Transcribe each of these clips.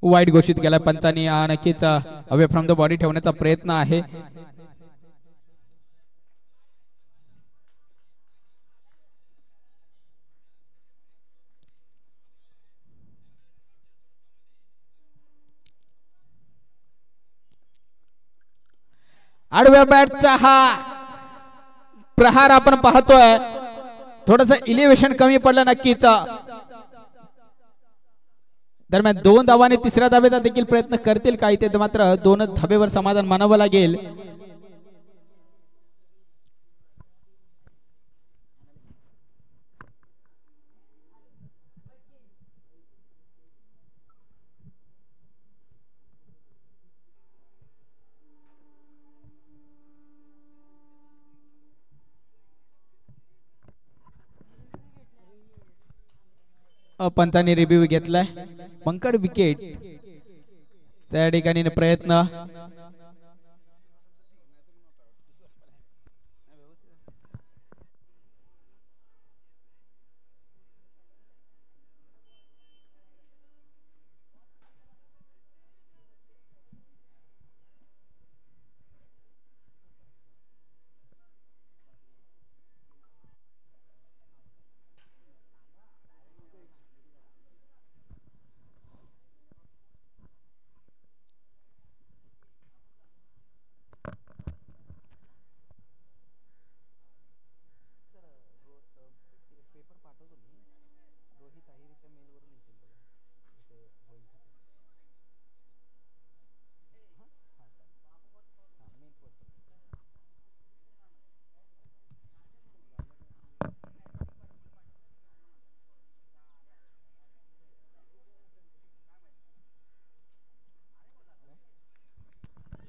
White घोषित केला पंचांनी. नक्कीच अवे फ्रॉम द बॉडी ठेवण्याचा प्रयत्न आहे. आडव्या बॅटचा हा प्रहार आपण पाहतोय. थोडस इलिव्हेशन कमी पडलं नक्कीच. दरम्यान 2 धावांनी तिसऱ्या धावेचा देखील प्रयत्न करतील काही ते मात्र 2च धावेवर समाधान मानावं लागेल. पंतांनी रिव्ह्यू घेतलाय. मंकड विकेट त्या ठिकाणी प्रयत्न.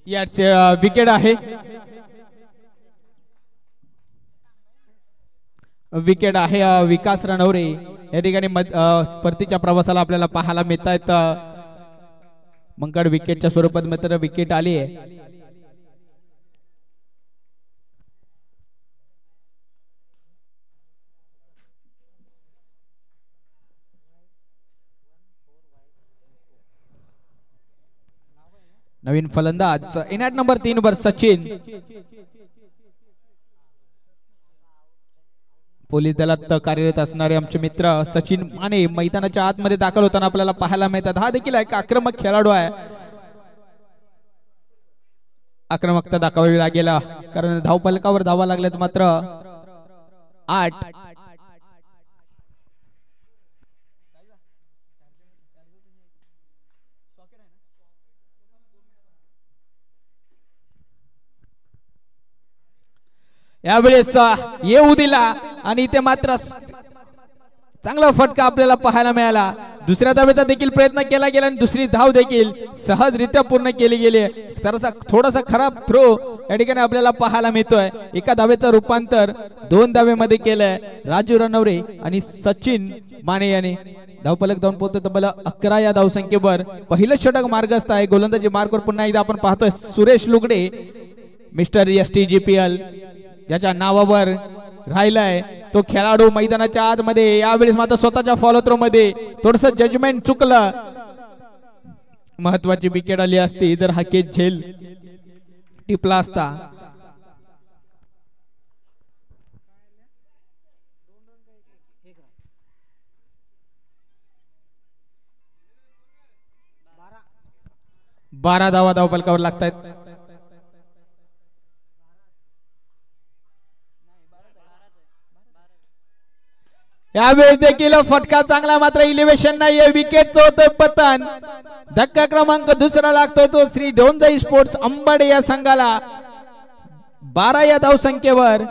याचे विकेट आहे. विकेट आहे विकास रणवरे. या ठिकाणी परतीच्या प्रवासाला आपल्याला पाहायला मिळत आहेत. मंकड विकेटच्या स्वरूपात मात्र विकेट आली आहे. नवीन फलंदाज इनॅट नंबर 3 वर सचिन. पोलीस दलात कार्यरत असणारे आमचे मित्र सचिन माने मैदानाच्या आतमध्ये दाखल होताना आपल्याला पाहायला मिळतात. हा देखील एक आक्रमक खेळाडू आहे. आक्रमकता दाखवावी लागेल कारण धावफलकावर धावा लागल्यात मात्र 8. यावेळेस येऊ दिला आणि इथे मात्र चांगला फटका आपल्याला पाहायला मिळाला. दुसऱ्या धावेचा देखील प्रयत्न केला गेला आणि दुसरी धाव देखील सहजरित्या पूर्ण केली गेली. थोडासा खराब थ्रो या ठिकाणी आपल्याला पाहायला मिळतोय. एका धावेचं रूपांतर 2 धावेमध्ये केलंय राजू रणवरे आणि सचिन माने याने. धावफलक जाऊन पोहोचतो तब्बल 11 या धावसंख्येवर. पहिलं षटक मार्गस्थ आहे. गोलंदाजी मार्गवर पुन्हा एकदा आपण पाहतोय सुरेश लुगडे मिस्टर STGPL ज्याच्या नावावर राहिलाय तो खेळाडू मैदानाच्या आतमध्ये. यावेळेस मात्र स्वतःच्या फॉलो थ्रो मध्ये थोडस जजमेंट चुकलं. महत्वाची विकेट आली असती जर हा केच झेल टिपला असता. बारा धावा धावफलकावर लागतायत. यावेळी देखील फटका चांगला मात्र इलिव्हेशन नाहीये. विकेट होतोय पतन. धक्का क्रमांक दुसरा लागतोय तो श्री डोंजाई स्पोर्ट्स अंबाडे या संघाला 12 या धावसंख्येवर.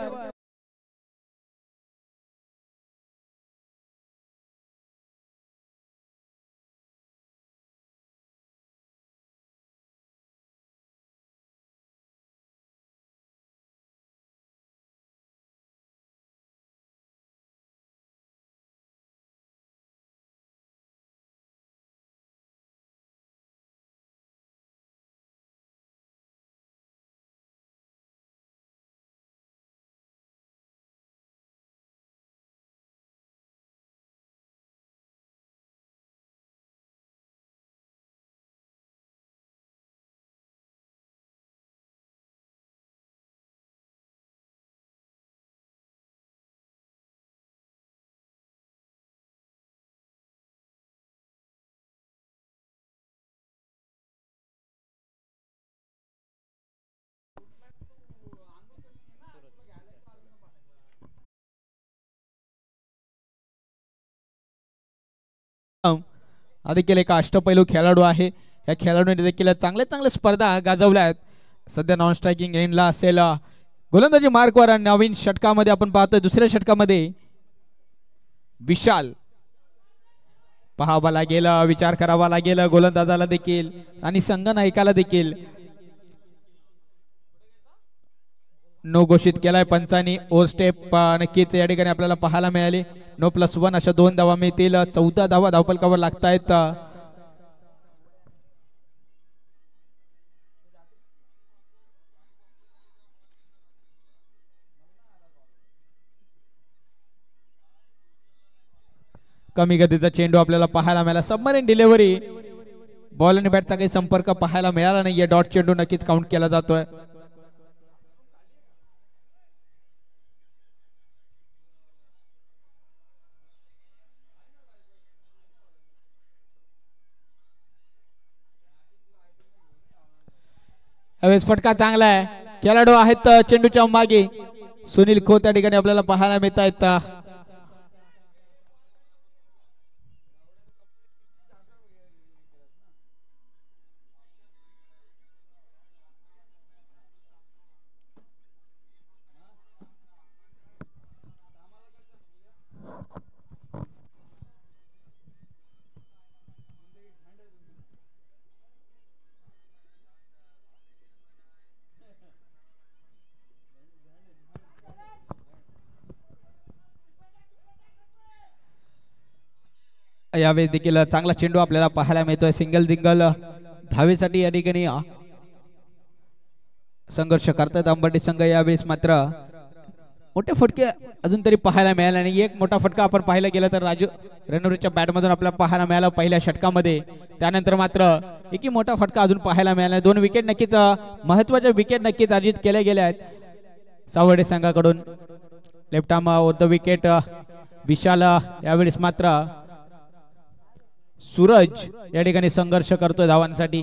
हा देखील एक अष्टपैलू खेळाडू आहे. या खेळाडूने देखील चांगल्या चांगल्या स्पर्धा गाजवल्या आहेत. सध्या नॉन स्ट्रायकिंग एंडला असेल गोलंदाजी मार्कवर नवीन षटकामध्ये आपण पाहतोय. दुसऱ्या षटकामध्ये विशाल पाहावा लागेल, विचार करावा लागेल गोलंदाजाला देखील आणि संघनायकाला देखील. नो घोषित केलाय पंचांनी. ओव्हर स्टेप नक्कीच या ठिकाणी आपल्याला पाहायला मिळाली. नो +1 अशा 2 धावा मिळतील. 14 धावा धावफलकावर लागतायत. कमी गतीचा चेंडू आपल्याला पाहायला मिळाला. Submarine delivery. बॉल आणि बॅटचा काही संपर्क पाहायला मिळाला नाहीये. डॉट चेंडू नक्कीच काउंट केला जातोय. यावेळेस फटका चांगला आहे. खेळाडू आहेत चेंडूच्या मागे. सुनील खोत त्या ठिकाणी आपल्याला पाहायला मिळत आहेत. यावेळी देखील चांगला चेंडू आपल्याला पाहायला मिळतोय. सिंगल दिंगल धावेसाठी या ठिकाणी संघर्ष करतात अंबरटी संघ. यावेळेस मात्र मोठे फटके अजून तरी पाहायला मिळाले नाही. एक मोठा फटका आपण पाहायला गेला तर राजू रणुरीच्या बॅटमधून आपल्याला पाहायला मिळाला पहिल्या षटकामध्ये. त्यानंतर मात्र एकही मोठा फटका अजून पाहायला मिळाला. 2 विकेट नक्कीच महत्वाच्या विकेट नक्कीच अर्जित केल्या गेल्या आहेत सावर्डे संघाकडून. Left arm over the wicket Vishal. यावेळेस मात्र सूरज या ठिकाणी संघर्ष करतोय धावांसाठी.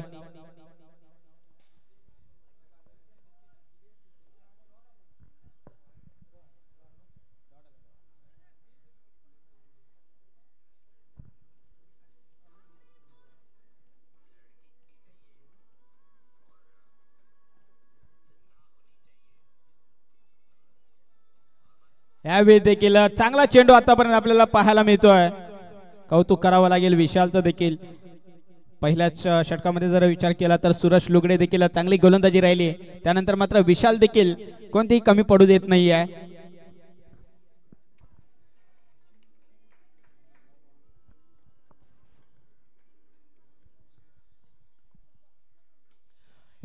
यावेळी देखील चांगला चेंडू आतापर्यंत आपल्याला पाहायला मिळतोय. कौतुक करावं लागेल विशालचं देखील. पहिल्याच षटकामध्ये जर विचार केला तर सुरेश लुगडे देखील चांगली गोलंदाजी राहिली. त्यानंतर मात्र विशाल देखील कोणतीही कमी पडू देत नाहीये.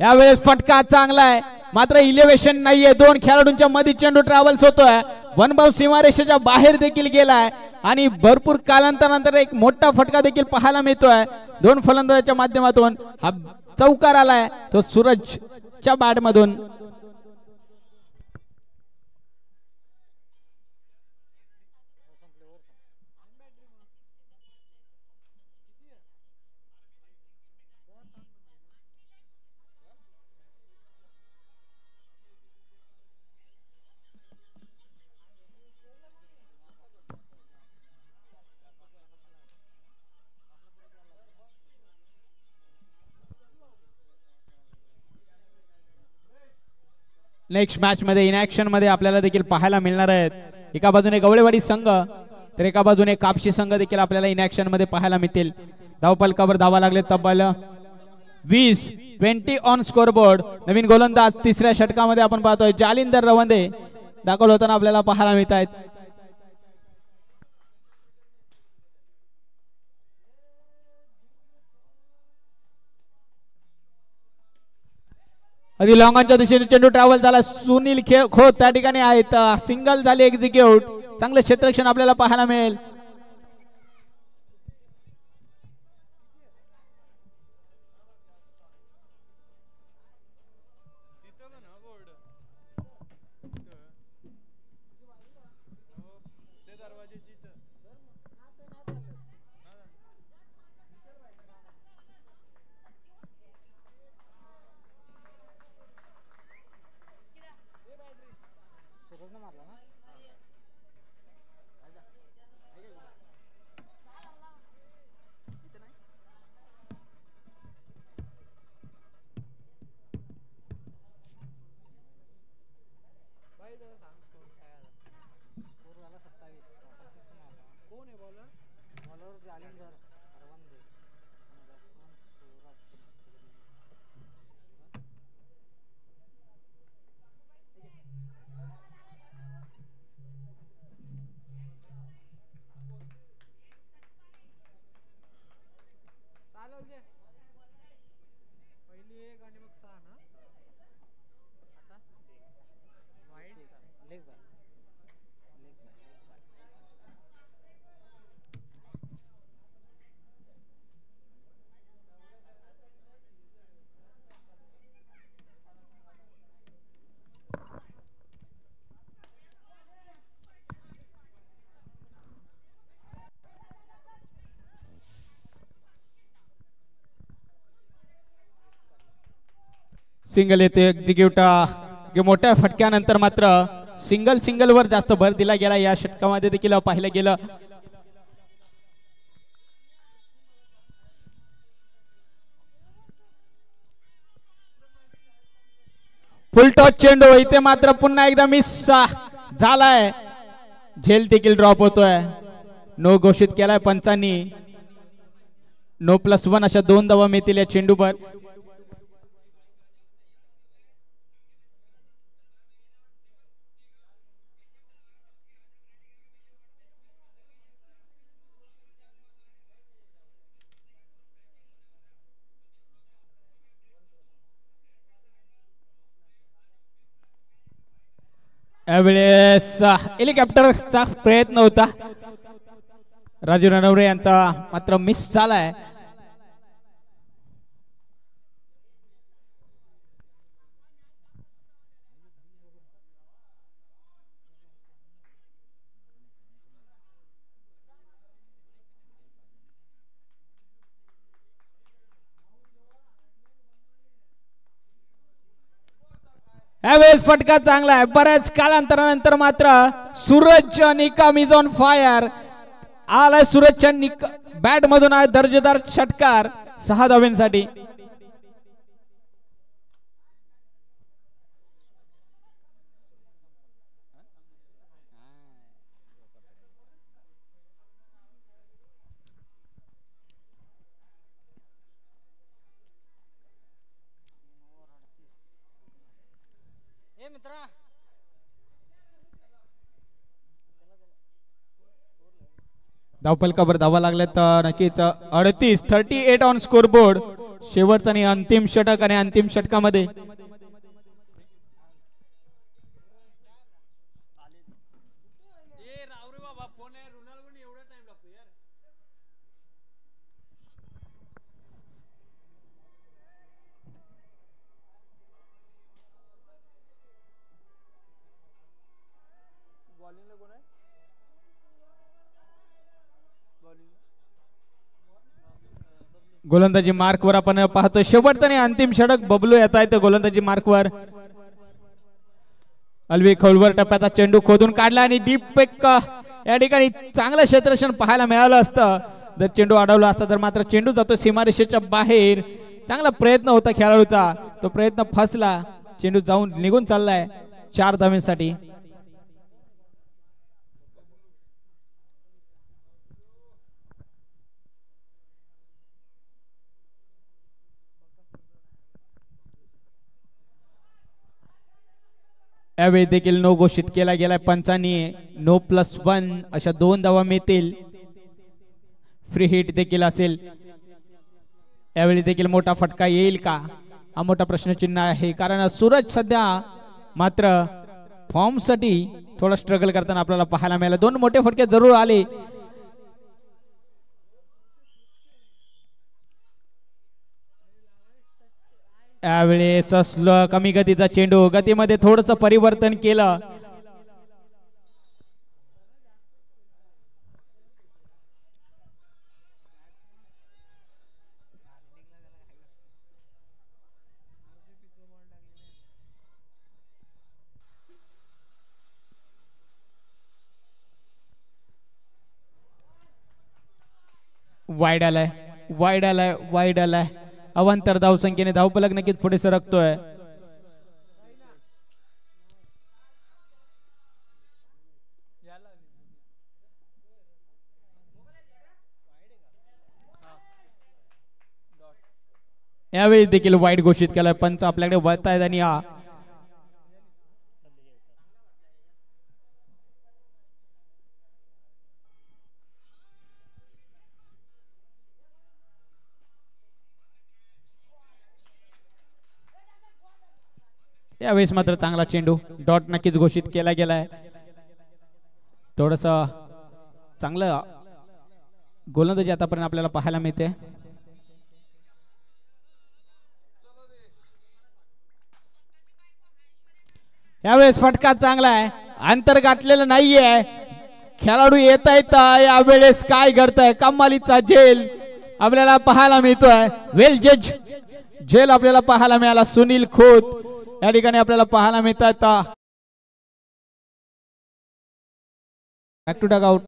यावेळेस फटका चांगला आहे मात्र इलेव्हेशन नाहीये. 2 खेळाडूंच्या मध्ये चेंडू ट्रॅव्हल्स होतोय. 1 बॉल सीमारेषेच्या बाहेर देखील गेलाय आणि भरपूर कालांतरानंतर एक मोठा फटका देखील पाहायला मिळतोय. 2 फलंदाजांच्या माध्यमातून हा चौकार आलाय तो सूरजच्या बॅट मधून. नेक्स्ट मॅच मध्ये इनॅक्शन मध्ये आपल्याला देखील पाहायला मिळणार आहेत. एका बाजूने गवळेवाडी संघ तर एका बाजूने कापशी संघ देखील आपल्याला इनॅक्शन मध्ये पाहायला मिळतील. धावफलकावर धावा लागले तब्बल 20 ऑन स्कोर बोर्ड. नवीन गोलंदाज तिसऱ्या षटकामध्ये आपण पाहतोय जालिंदर रवंदे दाखल होताना आपल्याला पाहायला मिळत आहेत. आधी लॉंगांच्या दिशेने चेंडू ट्रॅव्हल झाला. सुनील खोत त्या ठिकाणी आहेत. सिंगल झाली एक्झिक्यूट. चांगलं क्षेत्ररक्षण आपल्याला पाहायला मिळेल. सिंगल येते एक्झिक्यूट मोठ्या फटक्यानंतर मात्र सिंगल वर जास्त भर दिला गेला या षटकामध्ये देखील पाहिलं गेलं. फुल टॉस चेंडू इथे मात्र पुन्हा एकदा मिस झालाय. झेल देखील ड्रॉप होतोय. नो घोषित केलाय पंचांनी. No+1 अशा 2 धावा मिळतील या चेंडूवर. यावेळेस हेलिकॉप्टरचा प्रयत्न होता राजू रणवरे यांचा मात्र मिस झालाय. यावेळेस फटका चांगला आहे. बऱ्याच कालांतरानंतर मात्र सूरज निकम इज ऑन फायर. आलाय सूरजच्या बॅट मधून आहे दर्जेदार षटकार 6 धावांसाठी. धावपलकावर धावा लागल्या तर नक्कीच 38 ऑन स्कोर बोर्ड. शेवटचा आणि अंतिम षटक आणि अंतिम षटकामध्ये गोलंदाजी मार्कवर आपण पाहतो. शेवटचा आणि अंतिम षटक. बबलू येत आहेत गोलंदाजी मार्कवर. अलवी खोलवर टप्प्याचा चेंडू खोदून काढला आणि डीप पेक या ठिकाणी चांगलं क्षेत्ररक्षण पाहायला मिळालं असतं. जर चेंडू अडवला असता तर मात्र चेंडू जातो सीमारेषेच्या बाहेर. चांगला प्रयत्न होता खेळाडूचा. तो प्रयत्न फसला. चेंडू जाऊन निघून चाललाय 4 धावांसाठी. यावेळी देखील नो घोषित केला गेलाय पंचांनी. No+1 अशा 2 धावा मिळतील. फ्री हिट देखील असेल. यावेळी देखील मोठा फटका येईल का हा मोठा प्रश्नचिन्ह आहे. कारण सूरज सध्या मात्र फॉर्म साठी थोडा स्ट्रगल करताना आपल्याला पाहायला मिळाला. 2 मोठे फटके जरूर आले. यावेळेस कमी गतीचा चेंडू. गतीमध्ये थोडंसं परिवर्तन केलं. वाईड आलाय. वाईड आलाय. अवांतर धावसंख्येने धावफलक नक्कीच पुढे सरकतोय. यावेळी देखील वाईट घोषित केला. पंच आपल्याकडे वळत आहेत आणि यावेळेस मात्र चांगला चेंडू डॉट नक्कीच घोषित केला गेलाय. थोडस चांगलं गोलंदाजी आतापर्यंत आपल्याला पाहायला मिळते. यावेळेस फटका चांगला आहे. अंतर गाठलेलं नाहीये. खेळाडू येता येता यावेळेस काय घडतंय कमालीचा झेल आपल्याला पाहायला मिळतोय. वेल जज झेल आपल्याला पाहायला मिळाला. सुनील खोत या ठिकाणी आपल्याला पाहायला मिळतात. Back to dugout.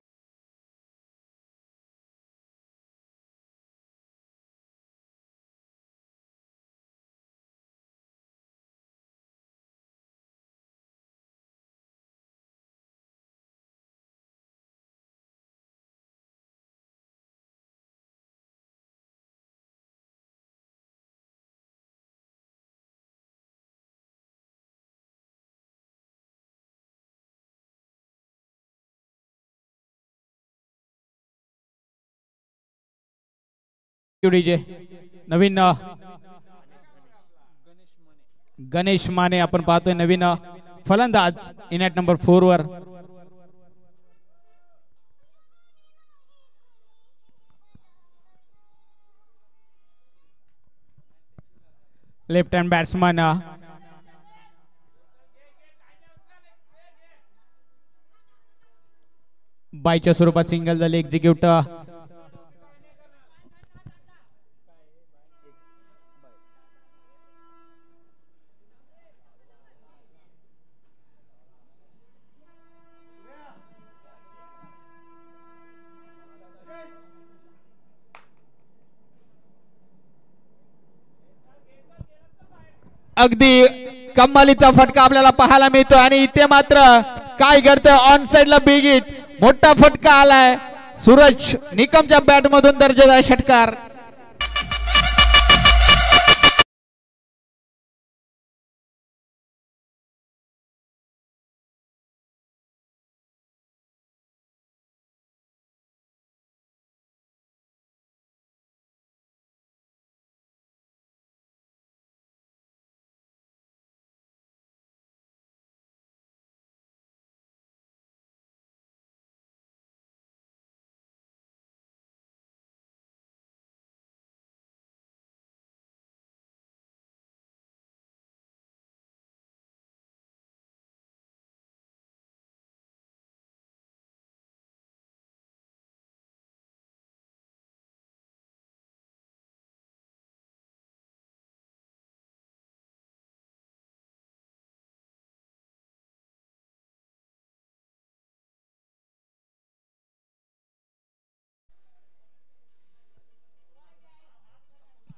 नवीन गणेश माने आपण पाहतोय नवीन फलंदाज इन ॲट नंबर 4 वर. लेफ्ट हँड बॅट्समन बायच्या स्वरूपात सिंगल झाले. एक्झिक्यूट अगदी कमालीचा फटका आपल्याला पाहायला मिळतो आणि इथे मात्र काय घडतं ऑन साइडला बिग हिट मोठा फटका आलाय. सूरज निकमच्या बॅट मधून दर्जेदार षटकार.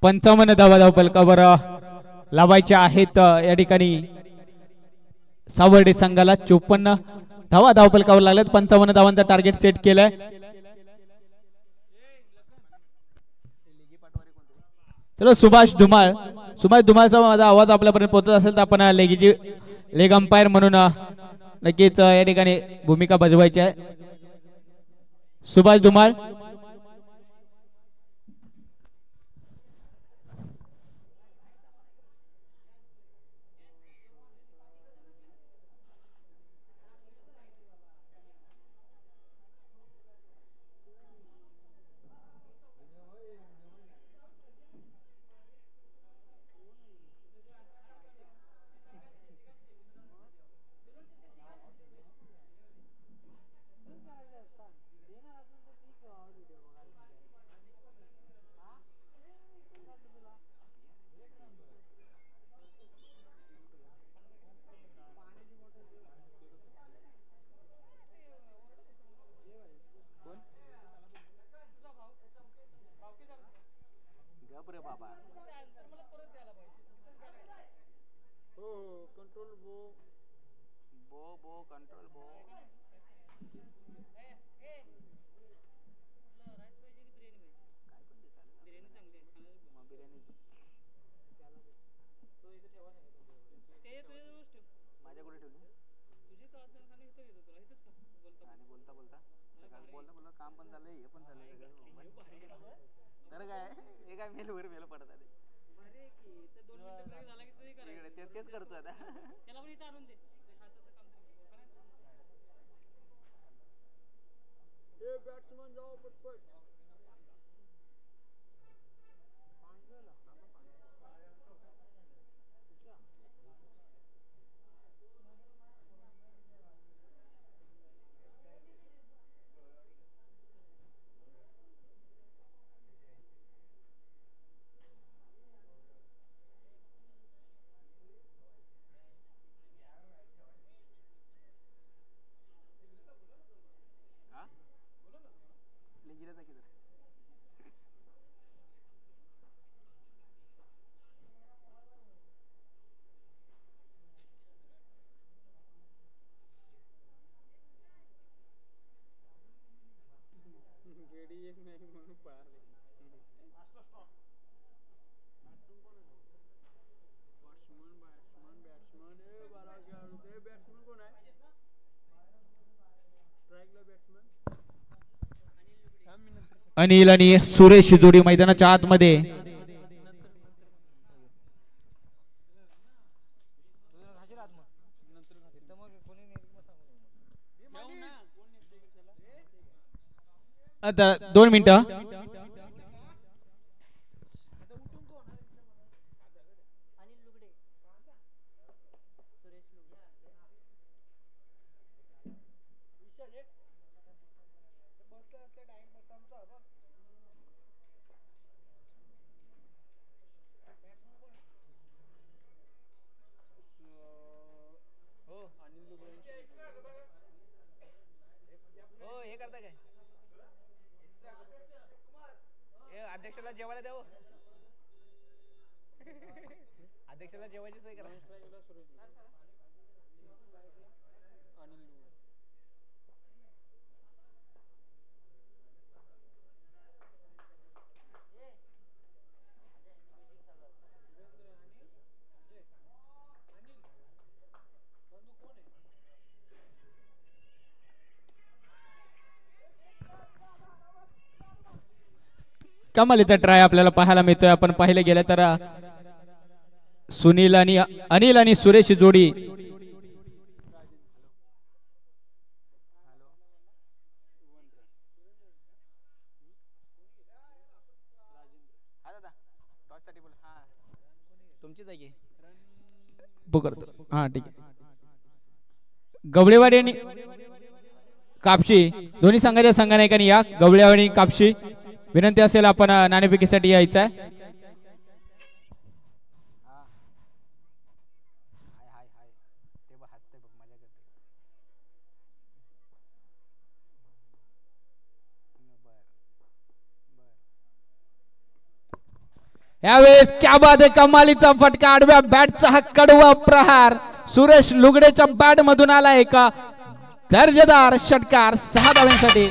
पंचावन्न धावा फलकावर लावायच्या आहेत. या ठिकाणी सावर्डे संघाला 54 धावा धावफलकावर लागल्यात. 55 धावांचा टार्गेट सेट केलाय. चलो सुभाष धुमाळचा माझा आवाज आपल्यापर्यंत पोहोचत असेल तर आपण लेग अंपायर म्हणून नक्कीच या ठिकाणी भूमिका बजवायची आहे. सुभाष धुमाळ अनिल आणि सुरेश जोडी मैदानाच्या आतमध्ये. आता 2 मिनिटं. अध्यक्षाला जेवायला द्यावं. अध्यक्षाला जेवायची सोय करा. कमालीचा ट्राय आपल्याला पाहायला मिळतोय. आपण पाहिले गेले तर सुनील आणि अनिल आणि सुरेश जोडी तुमची जागी हा ठीक आहे. गवळेवाडी आणि कापशी दोन्ही संघाच्या संघनायकांनी या. गवळेवाडी आणि कापशी विनंती असेल आपण नाणेफेकीसाठी यायचं आहे. यावेळेस क्या बात आहे. कमालीचा फटका. आडव्या बॅटचा हा कडवा प्रहार सुरेश लुगडेच्या बॅट मधून आला. एक दर्जेदार षटकार 6 धावांसाठी.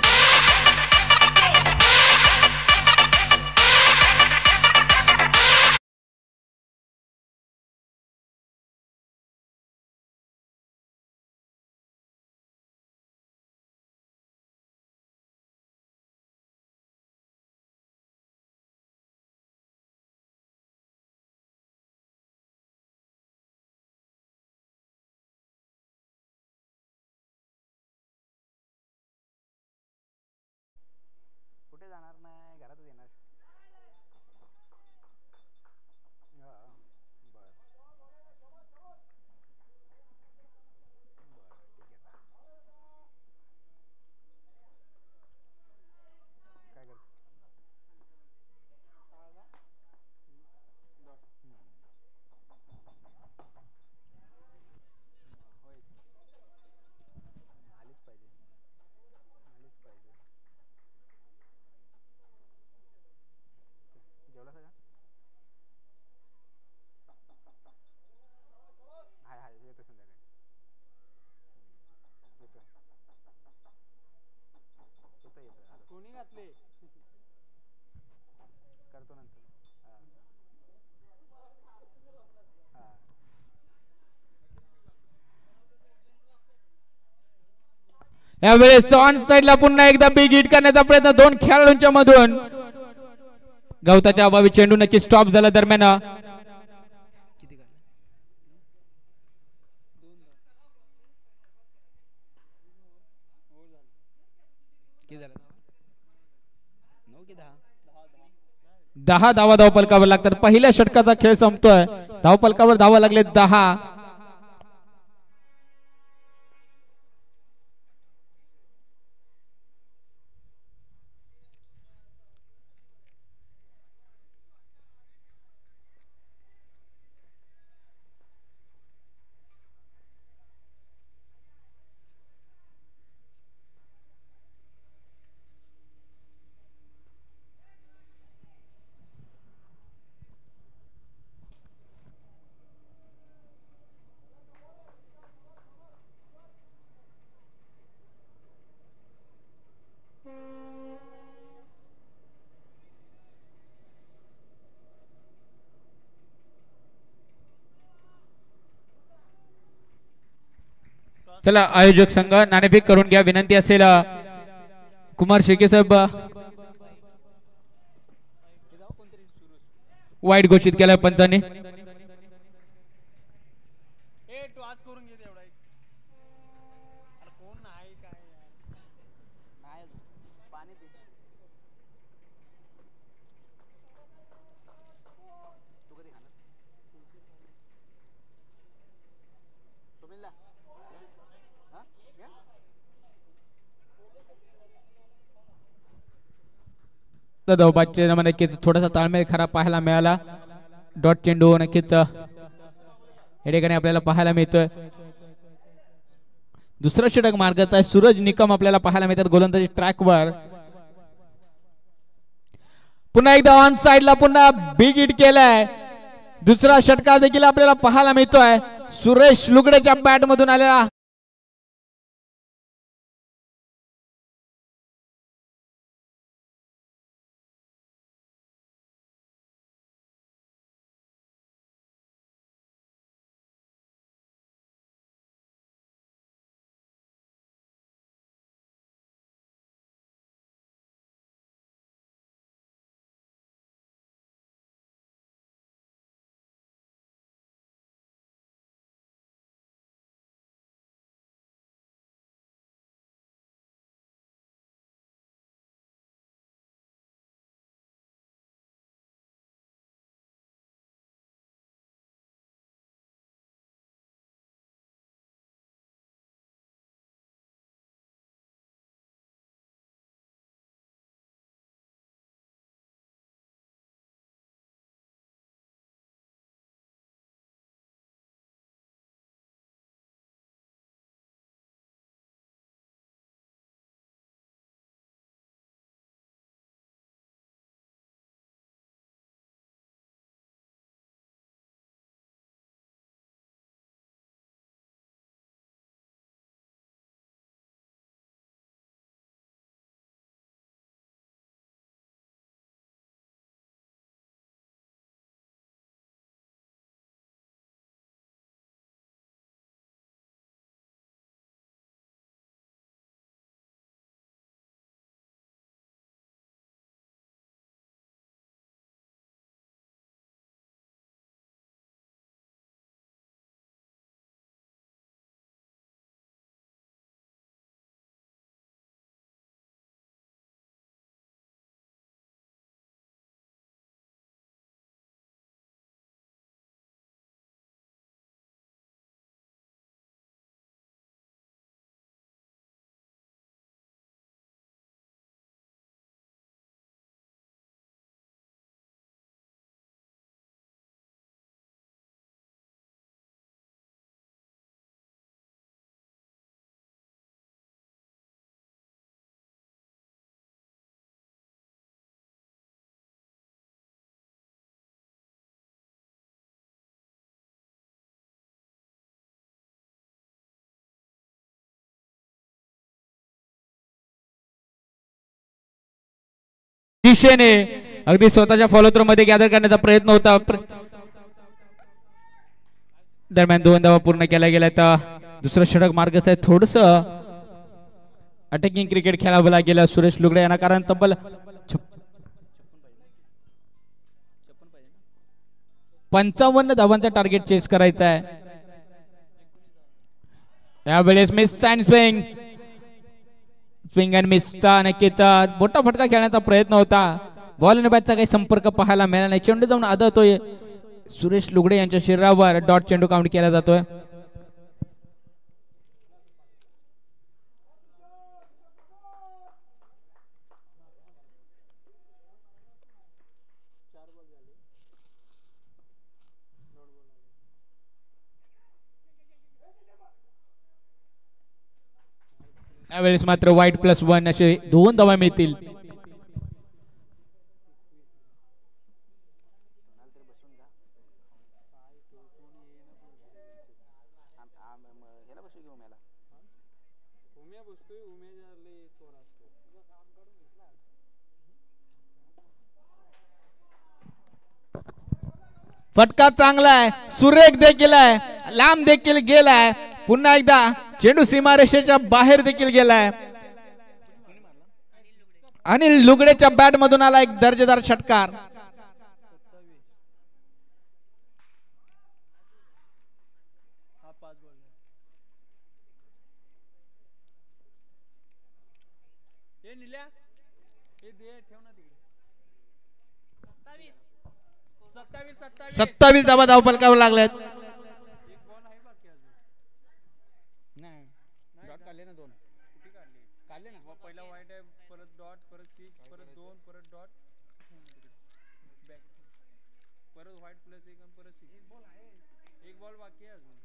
कुठे जाणार नाही, घरातच येणार. यावेळेस ऑन साइडला पुन्हा एकदा बिग हिट करण्याचा प्रयत्न दोन खेळाडूंच्या मधून. गवताच्या अभावी चेंडू नक्की स्टॉप झाला. दरम्यान दहा धावा धावपलकावर लागतात. पहिल्या षटकाचा खेळ संपतोय. धावपलकावर धावा लागले 10. चला आयोजक संघ नाणेफेक करून घ्या. विनंती असेल कुमार शेके साहेब. वाईट घोषित केलाय पंचाने. नक्कीच थोडासा ताळमेळ खराब पाहायला मिळाला. डॉट चेंडू नक्कीच या ठिकाणी आपल्याला पाहायला मिळतोय. दुसरा षटक मार्गात आहे. सूरज निकम आपल्याला पाहायला मिळतात गोलंदाजी ट्रॅकवर. पुन्हा एकदा ऑन साइडला पुन्हा बिग हिट केलाय. दुसरा षटकार देखील आपल्याला पाहायला मिळतोय. सुरेश लुगडेच्या बॅट मधून आलेला दिशेने अगदी स्वतःच्या फॉलोथ्रू मध्ये गॅदर करण्याचा प्रयत्न होता. दरम्यान 2 धावा पूर्ण केल्या गेल्या. तर दुसरं षटक मार्गच आहे. थोडस अटॅकिंग क्रिकेट खेळावं लागेल सुरेश लुगडे यांना, कारण तब्बल 55 धावांचा टार्गेट चेस करायचा आहे. यावेळेस miss and swing, swing and मिसचा नक्कीच मोठा फटका खेळण्याचा प्रयत्न होता. बॉल आणि बॅटचा काही संपर्क पाहायला मिळाला नाही. चेंडू जाऊन आदळतोय सुरेश लुगडे यांच्या शरीरावर. डॉट चेंडू काउंट केला जातोय. यावेळेस मात्र वाईट +1 असे 2 धावा मिळतील. ह्याला बसू घेऊ मला उम्या बसतोय. उम्या लय चोर असतो. फटका चांगला आहे, सुरेख देखील आहे, लांब देखील गेलाय. पुन्हा एकदा चेंडू सीमारेषेच्या बाहेर देखील गेलाय. अनिल लुगडेच्या बॅट मधून आला एक दर्जेदार षटकार. हे निल्या हे दे ठेव ना तिकडे. 27 धावा धावफलकावर लागल्यात. एक बॉल आहे बाकी अजून. नाही डॉट काढले ना 2. कुठे काढले ना. पहिला वाईट आहे, परत डॉट, परत 6, परत 2, परत डॉट, बॅक, परत व्हाईट +1 आणि परत 6. एक बॉल बाकी आहे अजून.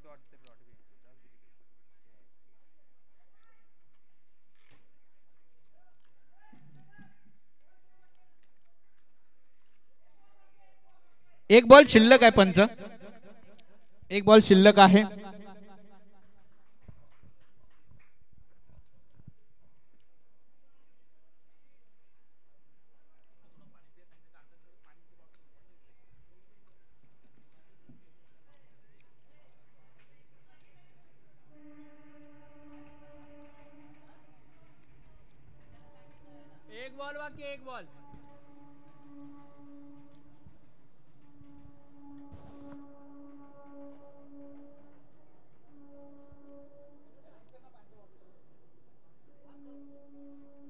डॉट ते डॉट एक बॉल शिल्लक आहे पंच. एक बॉल शिल्लक आहे. एक बॉल बाकी, एक बॉल.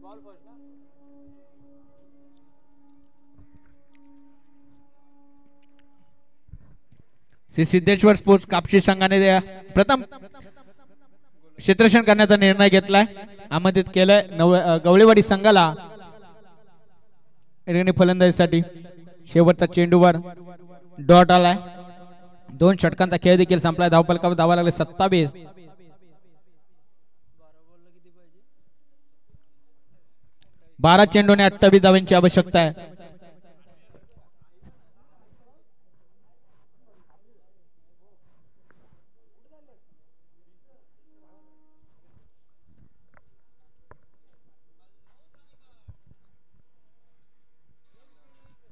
बॉल फर्स्ट ना. श्री सिद्धेश्वर स्पोर्ट्स कापशी संघाने प्रथम क्षेत्ररक्षण करण्याचा निर्णय घेतलाय. आमंत्रित केलंय गवळेवाडी संघाला फलंदाजीसाठी. शेवटचा चेंडूवर डॉट आलाय. 2 षटकांचा खेळ देखील संपलाय. धावफलकावर धावा लागले 27. 12 चेंडूने 28 धावांची आवश्यकता आहे.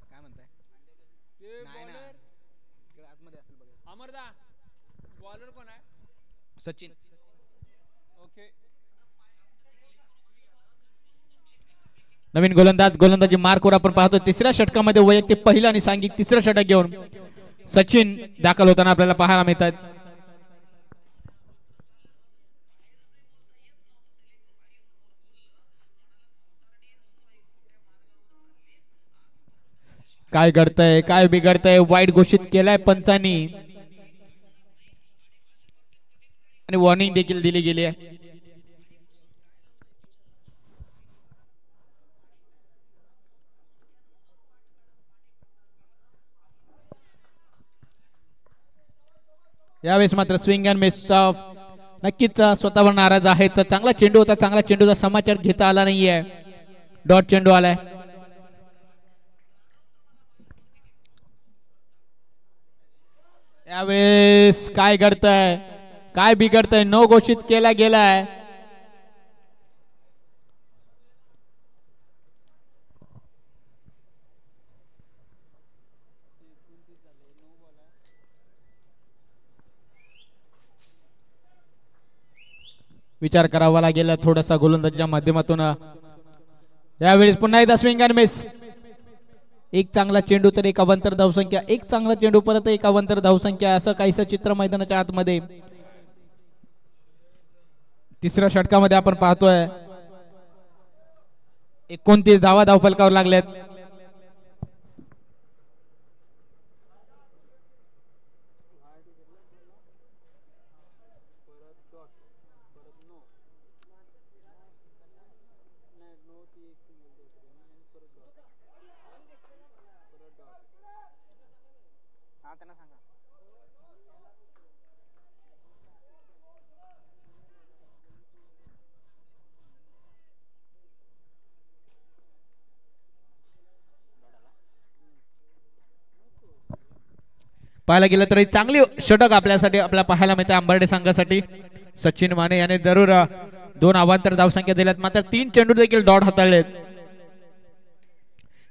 काय म्हणताय? नाही ना, आतमध्ये असेल बघा. अमरदा बॉलर कोण आहे? सचिन. ओके. नवीन गोलंदाजी मार्कवर आपण पाहतो. तिसऱ्या षटकामध्ये वैयक्तिक पहिला आणि सांघिक तिसरं षटक घेऊन सचिन दाखल होताना आपल्याला पाहायला मिळतात. काय घडतंय, काय बिघडतंय, वाईट घोषित केलाय पंचांनी आणि वॉर्निंग देखील दिली गेली आहे. यावेळेस मात्र स्विंग अँड मिस नक्कीच स्वतःवर नाराज आहे. तर चांगला चेंडू होता, चांगला चेंडूचा समाचार घेता आला नाहीये. डॉट चेंडू आलाय. यावेळेस काय घडतंय, काय बिघडतंय, नो घोषित केला गेलाय. विचार करावा लागेल थोडासा गोलंदाजीच्या माध्यमातून. यावेळेस पुन्हा एकदा स्विंग अँड मिस. एक चांगला चेंडू तर एक अवांतर धावसंख्या, एक चांगला चेंडू परत एक अवांतर धावसंख्या, असं काहीसं चित्र मैदानाच्या आतमध्ये. तिसऱ्या षटकामध्ये आपण पाहतोय 29 धावा धावफलकावर लागल्यात. पाहायला गेलं तर चांगली षटक आपल्यासाठी आपल्याला पाहायला मिळते आंबर्डे संघासाठी. सचिन माने याने जरूर 2 अवांतर धावसंख्या दिल्यात, मात्र 3 चेंडू देखील डॉट हाताळलेत.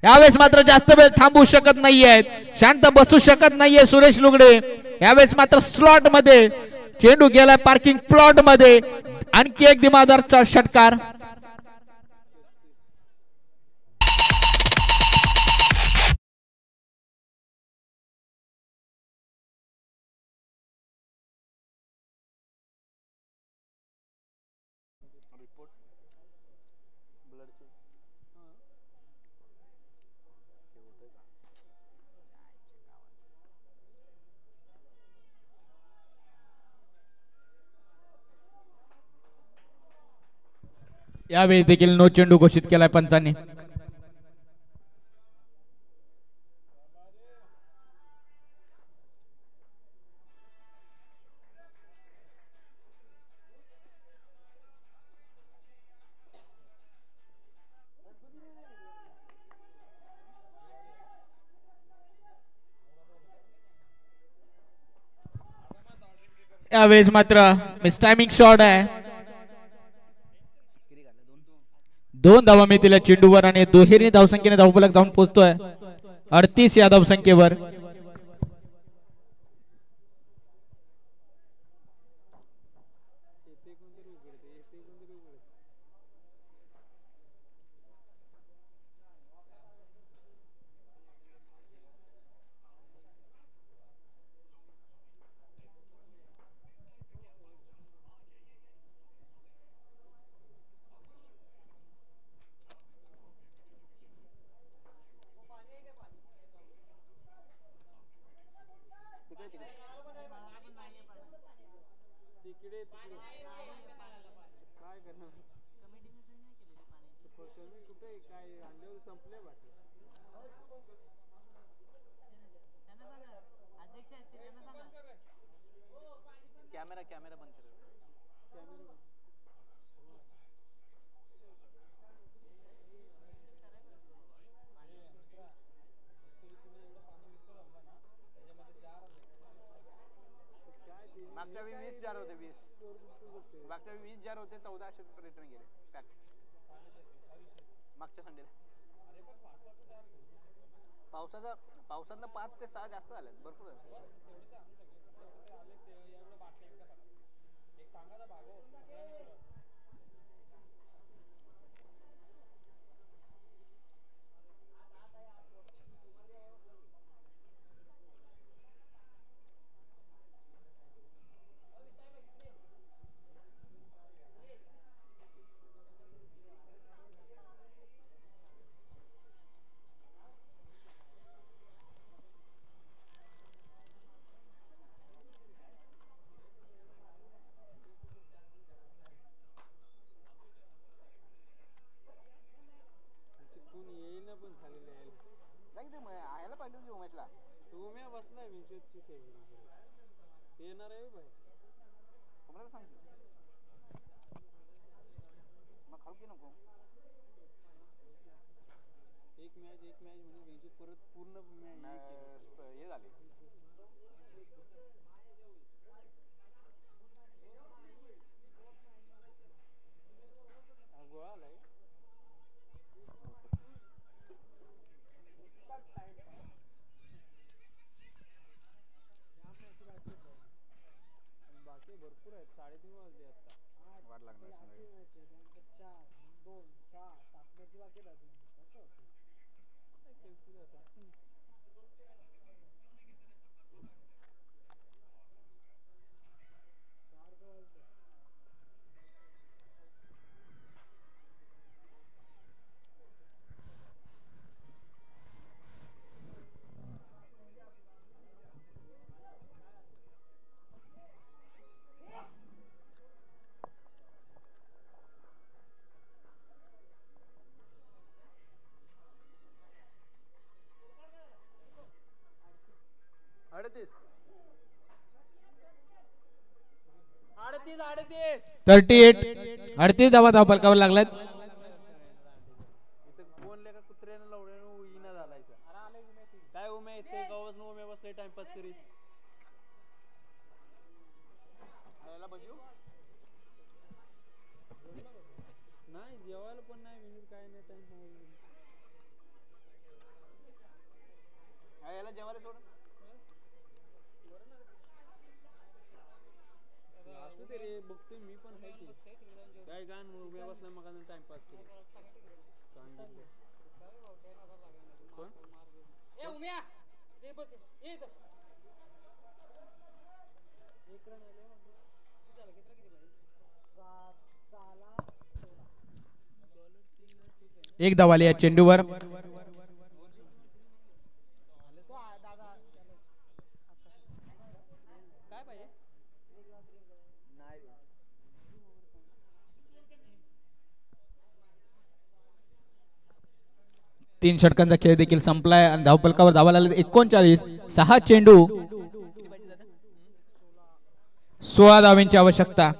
यावेळेस मात्र जास्त वेळ थांबू शकत नाहीयेत, शांत बसू शकत नाहीये सुरेश लुगडे. यावेळेस मात्र स्लॉट मध्ये चेंडू गेलाय पार्किंग प्लॉट मध्ये. आणखी एक दिमागदारचा षटकार. यावेळी देखील नो चेंडू घोषित केलाय पंचांनी. यावेळेस मात्र मिस टायमिंग शॉट आहे. 2 धावा मिळतील या चेंडूवर आणि दुहेरी धावसंख्येने धावफलक धावून पोहोचतोय 38 या धावसंख्येवर. पावसानं 5 ते 6 जास्त झाले भरपूर. भरपूर आहेत 3:30 वाजले आता. वाट लागणार. 38 38 धावा धावफलकावर लागल्यात. कोण लेका कुत्र्यानं लवड्यानं उईना झालायचा. काय उमे ते गावच नो उमे बसले टाइमपास करीत. आयला बजू नाही जेवायला पण नाही विनीत काय नाही टाइम सांगितलं. आयला जेवायला सोड. असू दे रे बघतोय मी पण आहे की काय गाण उभे बसला मग टाइमपास केली. कोण ए उम्या ए बस ए इथं एक रन आले झालं किती किती साला एक धाव आली या चेंडूवर. तीन षटकांचा खेळ देखील संपलाय आणि धावफलकावर धावा लागले 39. 6 चेंडू 16 धावांची आवश्यकता.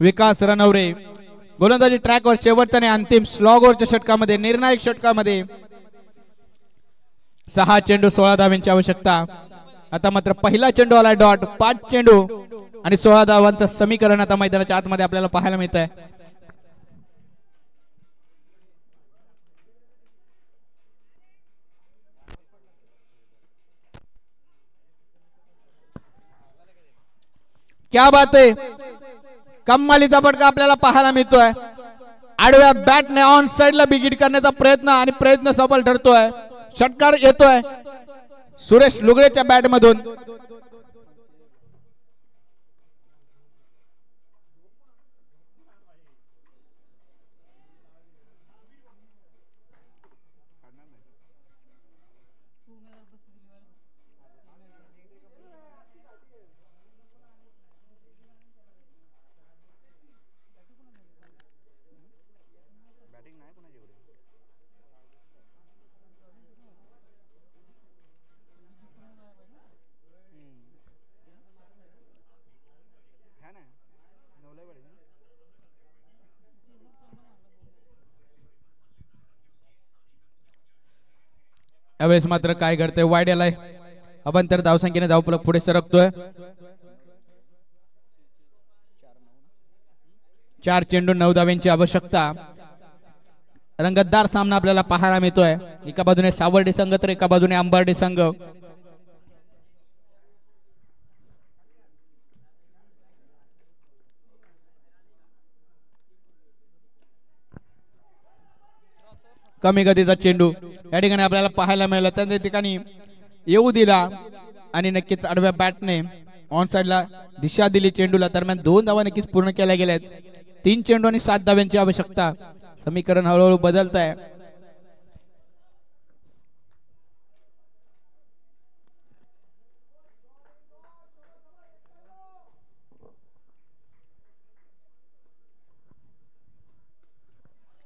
विकास रणवरे गोलंदाजी ट्रॅकवर शेवटच्या आणि अंतिम स्लॉगवरच्या षटकामध्ये निर्णायक षटकामध्ये 6 चेंडू 16 धावांची आवश्यकता. आता मात्र पहिला चेंडू आला डॉट. 5 चेंडू आणि 16 धावांचं समीकरण आता मैदानाच्या आतमध्ये आपल्याला पाहायला मिळत आहे. क्या बात आहे. कमालीचा फटका आपल्याला पाहायला मिळतोय. आडव्या बॅटने ऑन साइडला बिगिट करण्याचा प्रयत्न सफल ठरतोय. षटकार येतोय सुरेश लुगडेच्या बॅट मधून. यावेळेस मात्र काय घडतंय. वाईड आलाय. अभंतर धावसंख्येने धावफलक पुढे सरकतोय. 4 चेंडू 9 धावांची आवश्यकता. रंगतदार सामना आपल्याला पाहायला मिळतोय. एका बाजूने सावर्डी संघ तर एका बाजूने अंबर्डी संघ. कमी गतीचा चेंडू या ठिकाणी आपल्याला पाहायला मिळाला. त्या ठिकाणी येऊ दिला आणि नक्कीच आडव्या बॅटने ऑन साइडला दिशा दिली चेंडूला. दरम्यान 2 धावा नक्कीच पूर्ण केल्या गेल्यात. 3 चेंडू आणि 7 धावांची आवश्यकता. समीकरण हळूहळू बदलत आहे.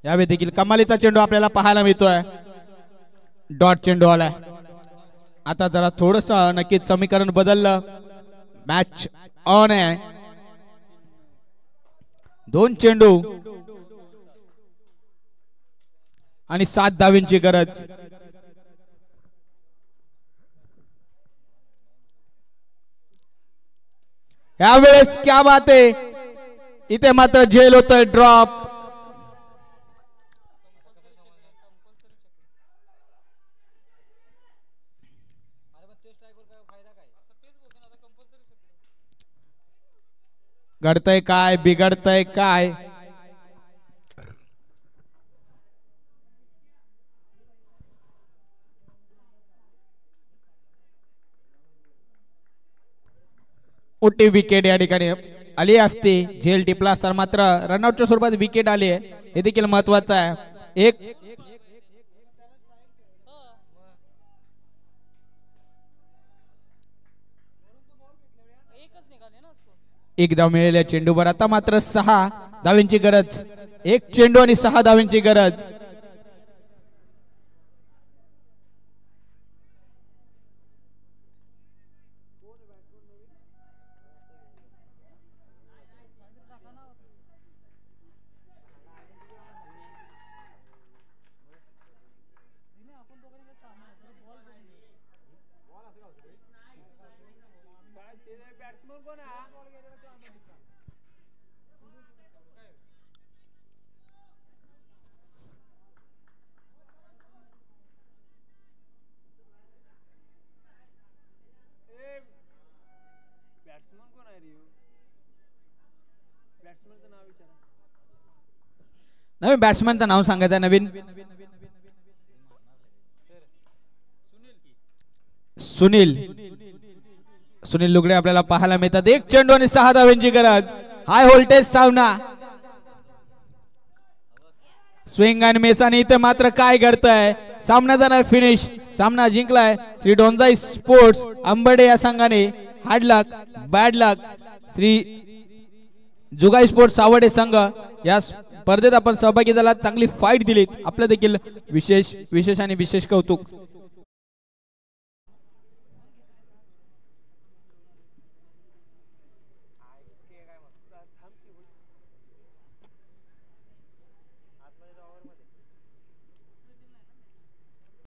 यावेळी देखील कमालीचा चेंडू आपल्याला पाहायला मिळतोय. डॉट चेंडू आलाय. आता जरा थोडस नक्कीच समीकरण बदललं. मॅच ऑन आहे. 2 चेंडू आणि 7 धावांची गरज. यावेळेस क्या बात आहे, इथे मात्र झेल होतोय ड्रॉप. घडतंय काय, बिघडतंय काय. मोठी विकेट या ठिकाणी आली असती, झेल टिपला असता मात्र रनआउटच्या स्वरूपात विकेट आली आहे, हे देखील महत्वाचं आहे. एक धाव मिळालेल्या चेंडूवर. आता मात्र 6 धावांची गरज, एक चेंडू आणि 6 धावांची गरज. नवीन बॅट्समॅनचं नाव सांगायचं. नवीन सुनील लुगडे आपल्याला पाहायला मिळतात. एक चेंडू आणि 6 धावांची गरज. हाय व्होल्टेज सामना, स्विंग आणि मेस. आणि इथे मात्र काय घडतंय, सामना जाणार फिनिश. सामना जिंकलाय श्री डोंजाई स्पोर्ट्स अंबडे या संघाने. Hard luck bad luck. Shri Jugai sports Savade संघ या स्पर्धेत आपण सहभागी झाला, चांगली फाईट दिलीत. आपलं देखील विशेष आणि विशेष कौतुक.